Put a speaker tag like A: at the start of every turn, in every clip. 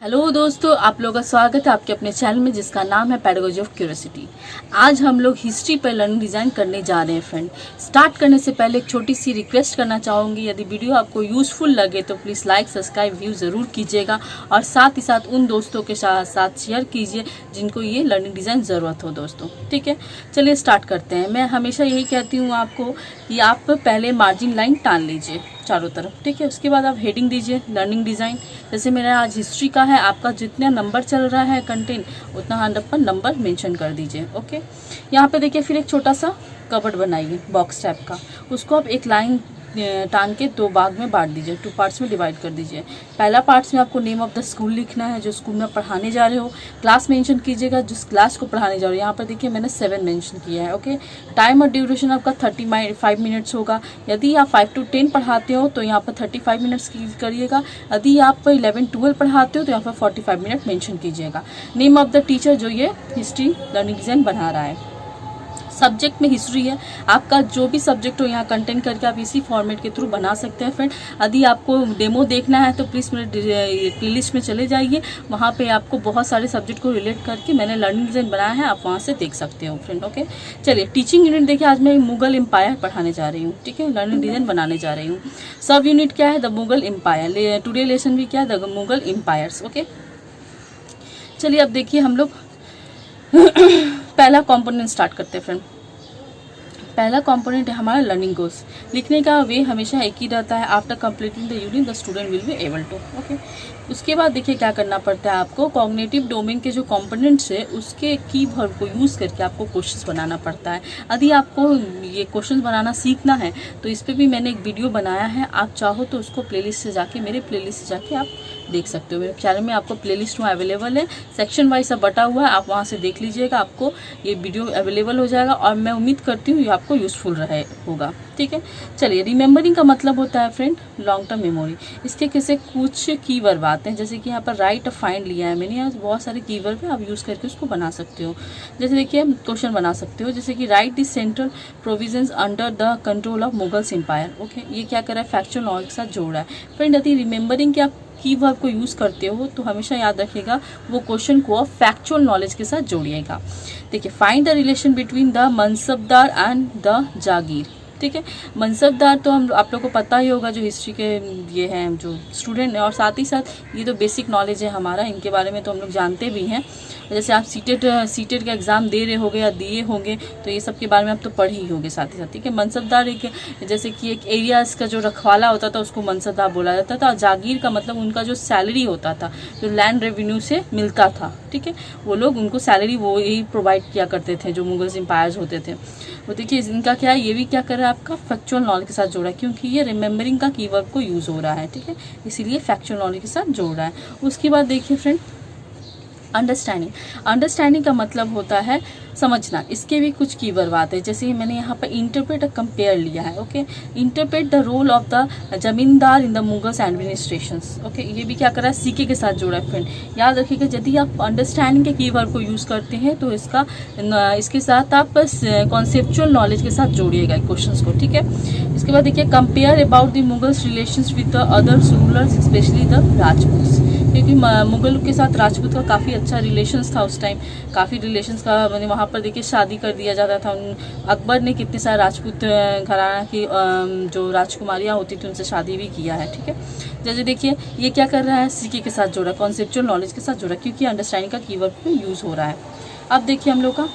A: Hello दोस्तों, आप लोगों का स्वागत है आपके अपने चैनल में जिसका नाम है पेडागोजी ऑफ क्यूरियोसिटी। आज हम लोग हिस्ट्री पर लर्निंग डिज़ाइन करने जा रहे हैं फ्रेंड। स्टार्ट करने से पहले एक छोटी सी रिक्वेस्ट करना चाहूँगी, यदि वीडियो आपको यूज़फुल लगे तो प्लीज़ लाइक सब्सक्राइब व्यू ज़रूर कीजिएगा और साथ ही साथ उन दोस्तों के साथ शेयर कीजिए जिनको ये लर्निंग डिज़ाइन ज़रूरत हो दोस्तों। ठीक है, चलिए स्टार्ट करते हैं। मैं हमेशा यही कहती हूँ आपको कि आप पहले मार्जिन लाइन टान लीजिए चारों तरफ, ठीक है। उसके बाद आप हेडिंग दीजिए लर्निंग डिज़ाइन। जैसे मेरा आज हिस्ट्री का है, आपका जितना नंबर चल रहा है कंटेंट उतना हंड्रेड पर नंबर मेंशन कर दीजिए। ओके, यहाँ पे देखिए फिर एक छोटा सा कवर्ड बनाइए बॉक्स टाइप का, उसको आप एक लाइन टान के दो भाग में बांट दीजिए, 2 पार्ट्स में डिवाइड कर दीजिए। पहला पार्ट्स में आपको नेम ऑफ द स्कूल लिखना है, जो स्कूल में पढ़ाने जा रहे हो। क्लास मेंशन कीजिएगा जिस क्लास को पढ़ाने जा रहे हो। यहाँ पर देखिए मैंने 7 मेंशन किया है। ओके, टाइम और ड्यूरेशन आपका 35 मिनट्स होगा। यदि आप 5 to 10 पढ़ाते हो तो यहाँ पर 35 मिनट्स करिएगा। यदि आप 11-12 पढ़ाते हो तो यहाँ पर 45 मिनट मेंशन कीजिएगा। नेम ऑफ द टीचर जो ये हिस्ट्री लर्निंग डिज़ाइन बना रहा है। सब्जेक्ट में हिस्ट्री है, आपका जो भी सब्जेक्ट हो यहाँ कंटेंट करके आप इसी फॉर्मेट के थ्रू बना सकते हैं फ्रेंड। यदि आपको डेमो देखना है तो प्लीज़ मेरे प्लेलिस्ट में चले जाइए, वहाँ पे आपको बहुत सारे सब्जेक्ट को रिलेट करके मैंने लर्निंग डिज़ाइन बनाया है, आप वहाँ से देख सकते हो फ्रेंड। ओके, चलिए टीचिंग यूनिट देखिए, आज मैं मुगल एम्पायर पढ़ाने जा रही हूँ। ठीक है, लर्निंग डिज़ाइन बनाने जा रही हूँ। सब यूनिट क्या है, the Mughal empire. Today lesson भी क्या है, द मुगल एम्पायर्स। ओके, चलिए अब देखिए हम लोग पहला कंपोनेंट स्टार्ट करते हैं फ्रेंड। पहला कंपोनेंट है हमारा लर्निंग गोल्स। लिखने का वे हमेशा एक ही रहता है, after completing the unit the student will be able to. Okay, उसके बाद देखिए क्या करना पड़ता है आपको, कॉग्निटिव डोमेन के जो कंपोनेंट्स है उसके कीवर्ड को यूज़ करके आपको क्वेश्चंस बनाना पड़ता है। यदि आपको ये क्वेश्चंस बनाना सीखना है तो इस पर भी मैंने एक वीडियो बनाया है, आप चाहो तो उसको प्लेलिस्ट से जाके मेरे प्लेलिस्ट से जाके आप देख सकते हो। मेरे चैनल में आपको प्लेलिस्ट में अवेलेबल है, सेक्शन वाइज सब बटा हुआ है, आप वहाँ से देख लीजिएगा, आपको ये वीडियो अवेलेबल हो जाएगा और मैं उम्मीद करती हूँ ये आपको यूज़फुल होगा। ठीक है, चलिए रिमेंबरिंग का मतलब होता है फ्रेंड लॉन्ग टर्म मेमोरी। इसके कैसे कुछ कीवर्ड आते हैं, जैसे कि यहाँ पर राइट फाइंड लिया है मैंने, यहाँ बहुत सारे कीवर्ड पे आप यूज़ करके उसको बना सकते हो। जैसे देखिए क्वेश्चन बना सकते हो, जैसे कि write the central provisions under the control of Mughals empire. Okay, ये क्या कर रहा है, फैक्चुअल नॉलेज के साथ जोड़ रहा है फ्रेंड। यदि रिमेंबरिंग के आप कीवर्ड को यूज़ करते हो तो हमेशा याद रखिएगा वो क्वेश्चन को आप फैक्चुअल नॉलेज के साथ जोड़िएगा। देखिए, find the relation between the mansabdar and the jagir. ठीक है, मनसबदार तो आप लोग को पता ही होगा, जो हिस्ट्री के ये हैं जो स्टूडेंट हैं, और साथ ही साथ ये तो बेसिक नॉलेज है हमारा, इनके बारे में तो हम लोग जानते भी हैं। जैसे आप सीटेट का एग्ज़ाम दे रहे होगे या दिए होंगे तो ये सब के बारे में आप तो पढ़ ही होंगे साथ ही साथ। ठीक है, मनसबदार एक जैसे कि एक एरियाज़ का जो रखवाला होता था उसको मनसबदार बोला जाता था। जागीर का मतलब उनका जो सैलरी होता था, जो लैंड रेवेन्यू से मिलता था। ठीक है, वो लोग उनको सैलरी वो यही प्रोवाइड किया करते थे जो मुगल्स एम्पायर्स होते थे। वो देखिए इनका क्या है, ये भी क्या कर रहा है आपका फैक्चुअल नॉलेज के साथ जोड़ा है, क्योंकि ये रिमेंबरिंग का कीवर्ड को यूज़ हो रहा है। ठीक है, इसीलिए फैक्चुअल नॉलेज के साथ जोड़ रहा है। उसके बाद देखिए फ्रेंड अंडरस्टैंडिंग का मतलब होता है समझना। इसके भी कुछ कीवर्ड आते हैं, जैसे मैंने यहाँ पर इंटरप्रेट और कंपेयर लिया है। Okay, interpret the role of the zamindar in the Mughals administrations. Okay, ये भी क्या कर रहा है, सीके के साथ जोड़ा है फ्रेंड। याद रखिएगा यदि आप अंडरस्टैंडिंग के कीवर्ड को यूज़ करते हैं तो इसके साथ आप कॉन्सेप्चुअल नॉलेज के साथ जोड़िएगा क्वेश्चंस को। ठीक है, इसके बाद देखिए compare about the Mughals relations with the other rulers specially the Rajputs, क्योंकि मुगल के साथ राजपूत का काफ़ी अच्छा रिलेशंस था उस टाइम, काफ़ी रिलेशंस का मैंने वहाँ पर देखिए शादी कर दिया जाता था। अकबर ने कितने सारे राजपूत घराना की जो राजकुमारियाँ होती थी उनसे शादी भी किया है। ठीक है, जैसे देखिए ये क्या कर रहा है, सीके के साथ जोड़ा, कॉन्सेप्चुअल नॉलेज के साथ जोड़ा, क्योंकि अंडरस्टैंडिंग का कीवर्ड में यूज़ हो रहा है। अब देखिए हम लोग का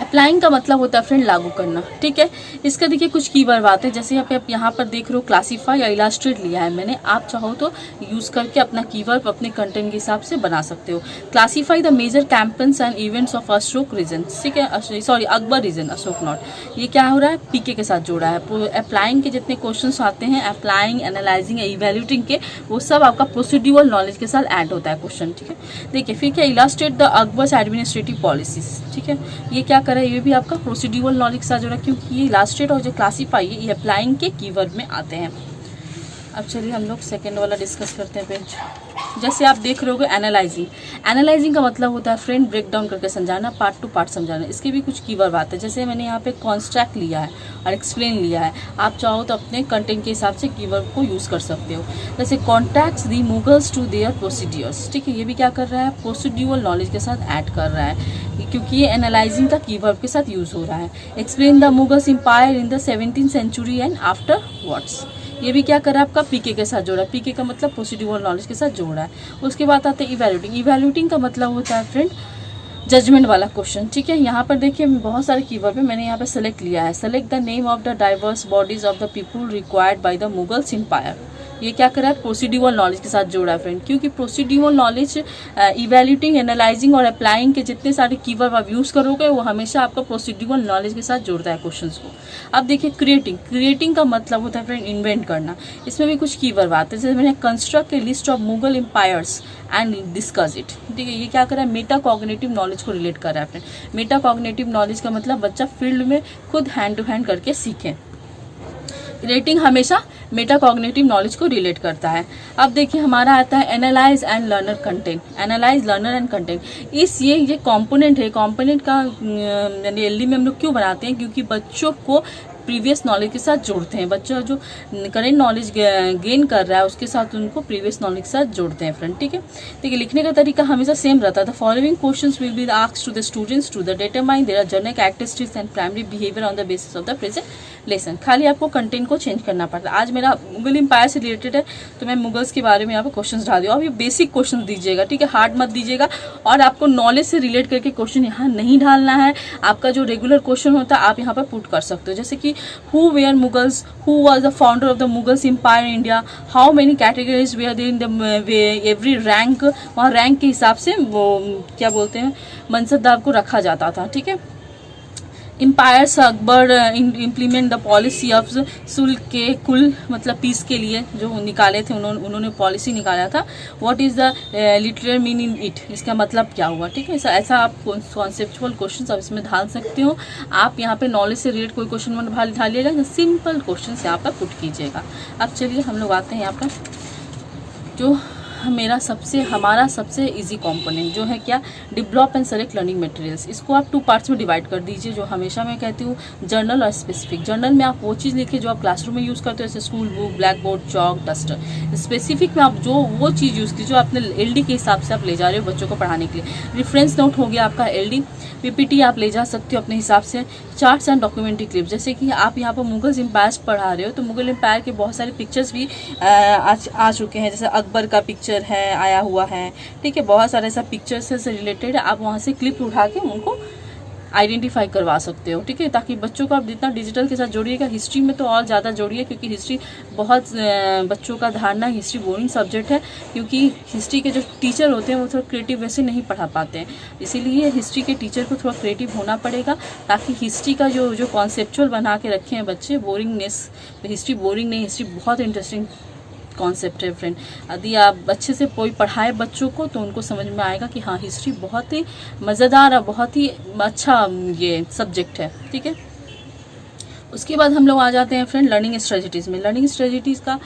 A: अप्लाइंग का मतलब होता है फ्रेंड लागू करना। ठीक है, इसका देखिए कुछ कीवर्ड आते हैं, जैसे आप यहाँ पर देख रहे हो क्लासीफाई या इलास्ट्रेट लिया है मैंने, आप चाहो तो यूज़ करके अपना कीवर्ड अपने कंटेंट के हिसाब से बना सकते हो। Classify the major campaigns and events of Ashok reign. ठीक है, sorry Akbar reign, Ashok not. ये क्या हो रहा है, पीके के साथ जोड़ा है। अप्लाइंग के जितने क्वेश्चन आते हैं, अप्लाइंग, एनालाइजिंग, इवेल्यूटिंग के, वो सब आपका प्रोसीड्यूरल नॉलेज के साथ ऐड होता है क्वेश्चन। ठीक है, देखिए फिर क्या, illustrate the Akbar's administrative policies. ठीक है, ये क्या कर रहा है, ये भी आपका प्रोसीड्यूरल नॉलेज के साथ जोड़ा, क्योंकि ये इलास्ट्रेट और जो क्लासीफाई है ये अप्लाइंग के कीवर्ड में आते हैं। अब चलिए हम लोग सेकेंड वाला डिस्कस करते हैं पेज। जैसे आप देख रहे होगे एनालाइजिंग। एनालाइजिंग का मतलब होता है फ्रेंड ब्रेक डाउन करके समझाना, पार्ट टू पार्ट समझाना। इसके भी कुछ कीवर्ड आते हैं, जैसे मैंने यहाँ पे कॉन्स्ट्रैक्ट लिया है और एक्सप्लेन लिया है। आप चाहो तो अपने कंटेंट के हिसाब से कीवर्ड को यूज़ कर सकते हो। जैसे contacts the Mughals to their procedures, ठीक है, ये भी क्या कर रहा है, प्रोसीड्यूरल नॉलेज के साथ ऐड कर रहा है, क्योंकि ये एनालाइजिंग का कीवर्ड के साथ यूज़ हो रहा है। Explain the Mughals empire in the 17th century and afterwards, ये भी क्या करा आपका पीके के साथ जोड़ा। पीके का मतलब प्रोसीड्यूरल नॉलेज के साथ जोड़ा है। उसके बाद आते हैं इवैल्यूटिंग। इवैल्यूटिंग का मतलब होता है फ्रेंड जजमेंट वाला क्वेश्चन, ठीक है। यहाँ पर देखिए बहुत सारे कीवर्ड पे मैंने यहाँ पे सेलेक्ट लिया है। Select the name of the diverse bodies of the people required by the Mughals empire, ये क्या करा है, प्रोसीड्यूरल नॉलेज के साथ जोड़ा है फ्रेंड। क्योंकि प्रोसीड्यूरल नॉलेज इवैल्यूटिंग, एनालाइजिंग और अप्लाइंग के जितने सारे कीवर्ड आप यूज़ करोगे वो हमेशा आपका प्रोसीड्यूरल नॉलेज के साथ जोड़ता है क्वेश्चंस को। अब देखिए क्रिएटिंग। क्रिएटिंग का मतलब होता है फ्रेंड इन्वेंट करना। इसमें भी कुछ कीवर्ड आते हैं, जैसे मैंने construct a list of Mughal empires and discuss it, ठीक है। ये क्या कर रहा है, मेटा कॉग्निटिव नॉलेज को रिलेट कर रहा है फ्रेंड। मेटा कॉग्निटिव नॉलेज का मतलब बच्चा फील्ड में खुद हैंड टू हैंड करके सीखे। रेटिंग हमेशा मेटा कॉग्निटिव नॉलेज को रिलेट करता है। अब देखिए हमारा आता है analyse and learner content. Analyse, learner and content, इस ये कंपोनेंट है। कंपोनेंट का एलडी में हम लोग क्यों बनाते हैं, क्योंकि बच्चों को प्रीवियस नॉलेज के साथ जोड़ते हैं। बच्चा जो करेंट नॉलेज गेन कर रहा है उसके साथ उनको प्रीवियस नॉलेज के साथ जोड़ते हैं फ्रेंड, ठीक है। देखिए लिखने का तरीका हमेशा सेम रहता था। Following questions will be asked to the students to the determine their general characteristics and primary behaviour on the basis of the present lesson. खाली आपको कंटेंट को चेंज करना पड़ता है। आज मेरा मुगल एम्पायर से रिलेटेड है तो मैं मुगल्स के बारे में यहाँ पे क्वेश्चन डाल दिया। अब ये बेसिक क्वेश्चन दीजिएगा, ठीक है, हार्ड मत दीजिएगा। और आपको नॉलेज से रिलेट करके क्वेश्चन यहाँ नहीं डालना है। आपका जो रेगुलर क्वेश्चन होता है आप यहाँ पर पुट कर सकते हो, जैसे कि who were Mughals, who was the founder of the Mughals empire in India, how many categories were there in the every rank, वहाँ रैंक के हिसाब से वो क्या बोलते हैं मनसबदार को रखा जाता था, ठीक है। Empires Akbar implement the policy of सुल्क के कुल मतलब पीस के लिए जो निकाले थे उन्होंने पॉलिसी निकाला था। What is the literal mean in it, इसका मतलब क्या हुआ, ठीक है। ऐसा आप कॉन्सेप्चुअल क्वेश्चन आप इसमें डाल सकते हो। आप यहाँ पे नॉलेज से रिलेटेड कोई क्वेश्चन मत ढालिएगा, सिंपल क्वेश्चन यहाँ पर पुट कीजिएगा। अब चलिए हम लोग आते हैं यहाँ पर जो हमारा सबसे इजी कंपोनेंट जो है क्या, develop and select learning materials. इसको आप 2 पार्ट्स में डिवाइड कर दीजिए। जो हमेशा मैं कहती हूँ जर्नल और स्पेसिफिक। जर्नल में आप वो चीज़ लिखिए जो आप क्लासरूम में यूज़ करते हो, जैसे school book, black board, chalk, duster. Specific में आप जो वो चीज़ यूज़ कीजिए जो अपने एलडी के हिसाब से आप ले जा रहे हो बच्चों को पढ़ाने के लिए। रेफरेंस नोट हो गया आपका एलडी। पीपीटी आप ले जा सकते हो अपने हिसाब से। चार्ट्स एंड डॉक्यूमेंट्री क्लिप, जैसे कि आप यहाँ पर मुगल एम्पायर पढ़ा रहे हो तो मुगल एम्पायर के बहुत सारे पिक्चर्स भी आ चुके हैं, जैसे अकबर का पिक्चर है आया हुआ है, ठीक है। बहुत सारे ऐसा पिक्चर्स से रिलेटेड आप वहाँ से क्लिप उठा के उनको आइडेंटिफाई करवा सकते हो, ठीक है। ताकि बच्चों को आप जितना डिजिटल के साथ जोड़िएगा, हिस्ट्री में तो और ज़्यादा जोड़िए, क्योंकि हिस्ट्री बहुत बच्चों का धारणा हिस्ट्री बोरिंग सब्जेक्ट है, क्योंकि हिस्ट्री के जो टीचर होते हैं वो थोड़ा क्रिएटिव वैसे नहीं पढ़ा पाते हैं। इसीलिए हिस्ट्री के टीचर को थोड़ा क्रिएटिव होना पड़ेगा, ताकि हिस्ट्री का जो कॉन्सेप्चुअल बना के रखे हैं बच्चे, बोरिंगनेस, हिस्ट्री बोरिंग नहीं, हिस्ट्री बहुत इंटरेस्टिंग कॉन्सेप्ट है फ्रेंड। यदि आप अच्छे से कोई पढ़ाए बच्चों को तो उनको समझ में आएगा कि हाँ हिस्ट्री बहुत ही मज़ेदार और बहुत ही अच्छा ये सब्जेक्ट है, ठीक है। उसके बाद हम लोग आ जाते हैं फ्रेंड लर्निंग स्ट्रेटजीज में। लर्निंग स्ट्रेटजीज का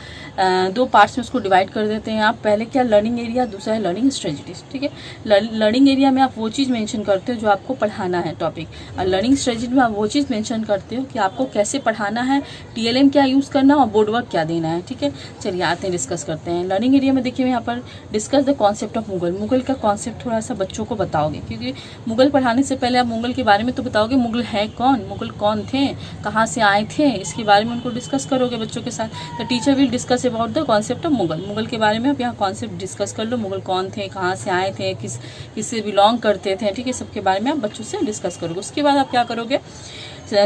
A: 2 पार्ट्स में उसको डिवाइड कर देते हैं आप। पहले क्या लर्निंग एरिया, दूसरा है लर्निंग स्ट्रेटजीज, ठीक है। लर्निंग एरिया में आप वो चीज़ मेंशन करते हो जो आपको पढ़ाना है टॉपिक, और लर्निंग स्ट्रेटजी में आप वो चीज़ मेंशन करते हो कि आपको कैसे पढ़ाना है, TLM क्या यूज़ करना और बोर्ड वर्क क्या देना है, ठीक है। चलिए आते हैं डिस्कस करते हैं। लर्निंग एरिया में देखिए यहाँ पर discuss the concept of Mughal. Mughal का कॉन्सेप्ट थोड़ा सा बच्चों को बताओगे, क्योंकि मुगल पढ़ाने से पहले आप मुगल के बारे में तो बताओगे, मुगल है कौन, मुगल कौन थे, कहाँ से आए थे, इसके बारे में उनको डिस्कस करोगे बच्चों के साथ। The teacher will discuss about the concept of Mughal. Mughal के बारे में आप यहाँ कॉन्सेप्ट डिस्कस कर लो, मुगल कौन थे, कहाँ से आए थे, किससे बिलोंग करते थे, ठीक है। सबके बारे में आप बच्चों से डिस्कस करोगे। उसके बाद आप क्या करोगे,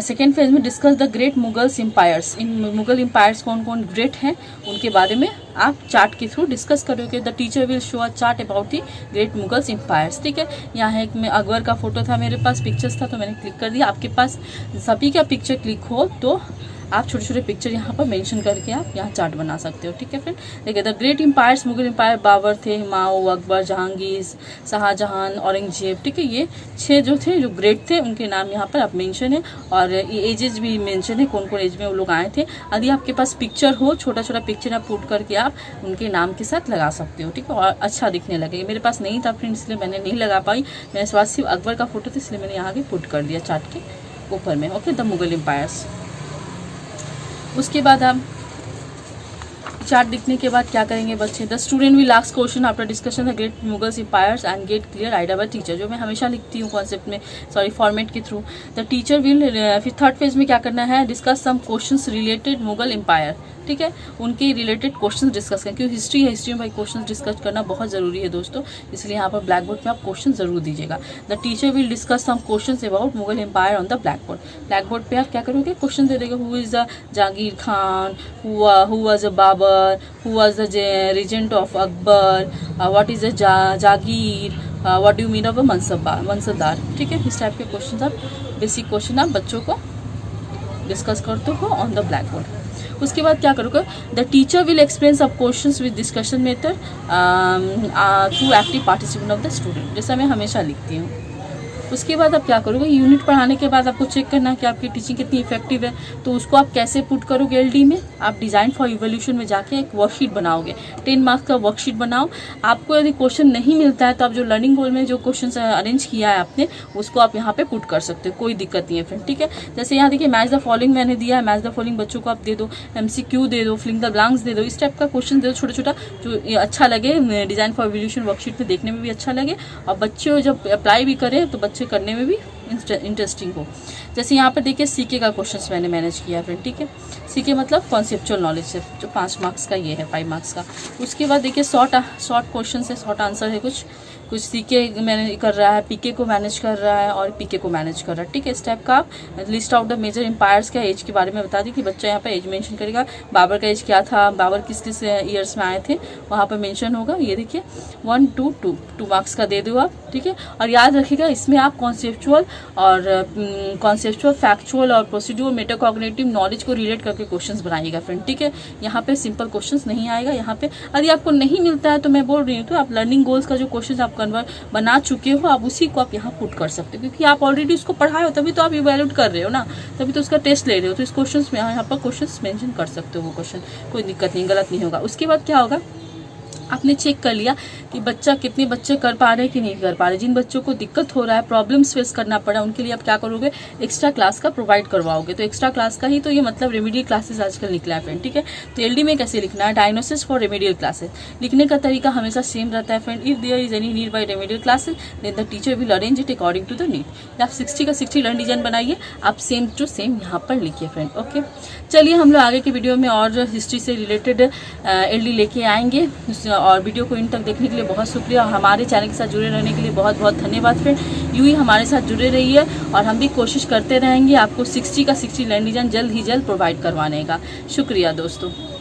A: सेकेंड फेज में discuss the great Mughals empires. इन मुगल एम्पायर्स कौन कौन ग्रेट हैं उनके बारे में आप चार्ट के थ्रू डिस्कस करोगे। The teacher will show a chart about the great Mughals empires. ठीक है, यहाँ एक में अकबर का फोटो था, मेरे पास पिक्चर्स था तो मैंने क्लिक कर दिया। आपके पास सभी का पिक्चर क्लिक हो तो आप छोटे छोटे पिक्चर यहाँ पर मेंशन करके आप यहाँ चार्ट बना सकते हो। ठीक है फ्रेंड, देखिए the great empires, Mughal empire, Babar थे, हुमायूं, अकबर, जहांगीर, शाहजहां, औरंगजेब। ठीक है, ये 6 जो थे जो ग्रेट थे उनके नाम यहाँ पर आप मेंशन है, और एजेस भी मेंशन है, कौन कौन एज में वो लोग आए थे। यदि आपके पास पिक्चर हो, छोटा छोटा पिक्चर आप पुट करके आप उनके नाम के साथ लगा सकते हो। ठीक है, और अच्छा दिखने लगेगा। मेरे पास नहीं था फ्रेंड, इसलिए मैंने नहीं लगा पाई। मेरे पास सिर्फ अकबर का फोटो था, इसलिए मैंने यहाँ के पुट कर दिया चार्ट के ऊपर में। Okay, the Mughal empires. उसके बाद आप चार्ट दिखने के बाद क्या करेंगे बच्चे, the student will ask question after discussion the great Mughals empires and get clear idea by teacher, जो मैं हमेशा लिखती हूँ कॉन्सेप्ट में, सॉरी फॉर्मेट के थ्रू। द टीचर विल, फिर थर्ड फेज में क्या करना है, discuss some questions related Mughal empire. ठीक है, उनके रिलेटेड क्वेश्चंस डिस्कस करें, क्योंकि हिस्ट्री है, हिस्ट्री में भाई क्वेश्चंस डिस्कस करना बहुत ज़रूरी है दोस्तों, इसलिए यहाँ पर ब्लैक बोर्ड पे आप क्वेश्चन जरूर दीजिएगा। The teacher will discuss some questions about Mughal empire on the black board. Black board पे आप क्या करोगे, क्वेश्चन दे देगा, who is the Jahangir Khan, who was the Babur, who was the regent of Akbar, what is the jagir, what do you mean of a mansabdar. ठीक है, इस type के क्वेश्चन आप, बेसिक क्वेश्चन आप बच्चों को डिस्कस करते हो ऑन द ब्लैक बोर्ड। उसके बाद क्या करोगे, द टीचर विल एक्सप्लेन सब questions with discussion method through active participant of the student, जैसा मैं हमेशा लिखती हूँ। उसके बाद आप क्या करोगे, यूनिट पढ़ाने के बाद आपको चेक करना है कि आपकी टीचिंग कितनी इफेक्टिव है, तो उसको आप कैसे पुट करोगे एलडी में। आप डिज़ाइन फॉर इवोल्यूशन में जाके एक वर्कशीट बनाओगे, 10 मार्क्स का वर्कशीट बनाओ। आपको यदि क्वेश्चन नहीं मिलता है तो आप जो लर्निंग गोल में जो क्वेश्चन अरेंज किया है आपने, उसको आप यहाँ पे पुट कर सकते हो, कोई दिक्कत नहीं है फ्रेंड। ठीक है, जैसे यहाँ देखिए मैच द फॉलोइंग मैंने दिया है, मैच द फॉलोइंग बच्चों को आप दे दो, MCQ दे दो, फिलिंग द ब्लैंक्स दे दो, इस टाइप का क्वेश्चन दे दो छोटा छोटा, जो अच्छा लगे, डिज़ाइन फॉर इवोल्यूशन वर्कशीट में देखने में भी अच्छा लगे, और बच्चे जब अप्लाई भी करें तो बच्चे करने में भी इंटरेस्टिंग हो। जैसे यहाँ पर देखिए सीके का क्वेश्चंस मैंने मैनेज किया फ्रेंड। ठीक है, सीके मतलब कॉन्सेप्चुअल नॉलेज है, जो 5 मार्क्स का ये है, 5 मार्क्स का। उसके बाद देखिए शॉर्ट क्वेश्चन है, शॉर्ट आंसर है, कुछ सीके मैंने कर रहा है, पीके को मैनेज कर रहा है और पीके को मैनेज कर रहा है। ठीक है, इस टाइप का आप list out the major empires का एज के बारे में बता दी कि बच्चा यहाँ पर एज मेंशन करेगा, बाबर का एज क्या था, बाबर किस किस ईयर्स में आए थे, वहाँ पर मेंशन होगा। ये देखिए 1 2 2 मार्क्स का दे दो आप। ठीक है, और याद रखिएगा इसमें आप कॉन्सेप्चुअल, फैक्चुअल और प्रोसीड्यूर, मेटाकॉग्निटिव नॉलेज को रिलेट करके क्वेश्चंस बनाइएगा फ्रेंड। ठीक है, यहाँ पे सिंपल क्वेश्चंस नहीं आएगा। यहाँ पे यदि आपको नहीं मिलता है तो मैं बोल रही हूँ, तो आप लर्निंग गोल्स का जो क्वेश्चन आप कन्वर्ट बना चुके हो, आप उसी को आप यहाँ पुट कर सकते हो, क्योंकि आप ऑलरेडी उसको पढ़ाए हो, तभी तो आप इवैल्यूएट कर रहे हो ना, तभी तो उसका टेस्ट ले रहे हो, तो इस क्वेश्चन में यहाँ पर क्वेश्चन मेंशन कर सकते हो, वो क्वेश्चन कोई दिक्कत नहीं, गलत नहीं होगा। उसके बाद क्या होगा, आपने चेक कर लिया कि बच्चा कितने बच्चे कर पा रहे हैं कि नहीं कर पा रहे। जिन बच्चों को दिक्कत हो रहा है, प्रॉब्लम्स फेस करना पड़ा, उनके लिए आप क्या करोगे, एक्स्ट्रा क्लास का प्रोवाइड करवाओगे। तो एक्स्ट्रा क्लास का ही तो ये मतलब रेमेडियल क्लासेस आजकल निकला है फ्रेंड। ठीक है, तो एलडी में कैसे लिखना है, डायग्नोसिस फॉर रेमेडियल क्लासेस, लिखने का तरीका हमेशा सेम रहता है friend. If there is any need by remedial classes then the teacher will arrange it according to the need. आप 60 का 60 लर्न डिजाइन बनाइए, आप सेम टू सेम यहाँ पर लिखिए फ्रेंड। ओके, चलिए हम लोग आगे की वीडियो में और हिस्ट्री से रिलेटेड एलडी लेके आएंगे, और वीडियो को इन तक देखने के लिए बहुत शुक्रिया, और हमारे चैनल के साथ जुड़े रहने के लिए बहुत बहुत धन्यवाद फ्रेंड। यूँ ही हमारे साथ जुड़े रहिए, और हम भी कोशिश करते रहेंगे आपको 60 का 60 लर्न डिजाइन जल्द ही जल्द प्रोवाइड करवाने का। शुक्रिया दोस्तों।